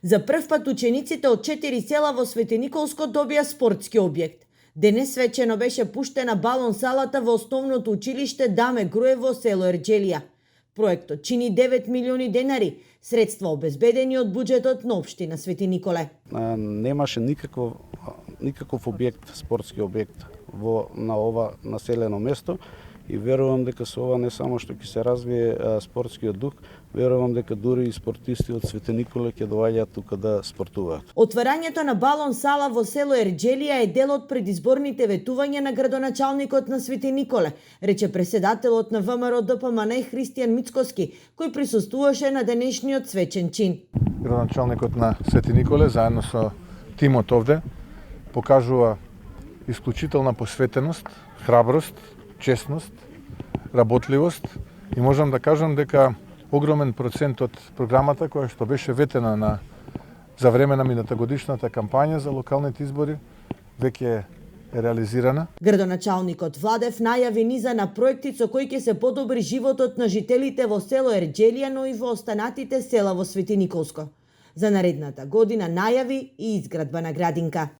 За прв пат учениците од 4 села во Светиниколско добија спортски објект. Денес свечено беше пуштена балон салата во основното училиште Даме Груево, село Ерџелија. Проектот чини 9 милиони денари, средства обезбедени од буџетот на општина Свети Николе. Немаше никаков објект, спортски објект на ова населено место и верувам дека со ова не само што ќе се развие спортскиот дух, верувам дека дури и спортисти од Свети Николе ќе доаѓаат тука да спортуваат. Отварањето на балон сала во село Ерџелија е дел од предизборните ветувања на градоначалникот на Свети Николе, рече преседателот на ВМРО ДПМН Христијан Мицкоски, кој присуствуваше на денешниот свечен чин. Градоначалникот на Свети Николе заедно со тимот овде покажува исклучителна посветеност, храброст, честност, работливост и можам да кажам дека огромен процент од програмата која што беше ветена за време на мината годишната кампања за локалните избори веќе е реализирана. Градоначалникот Владев најави низа на проекти со кои ќе се подобри животот на жителите во село Ерџелија, но и во останатите села во Свети Николско. За наредната година најави и изградба на градинка.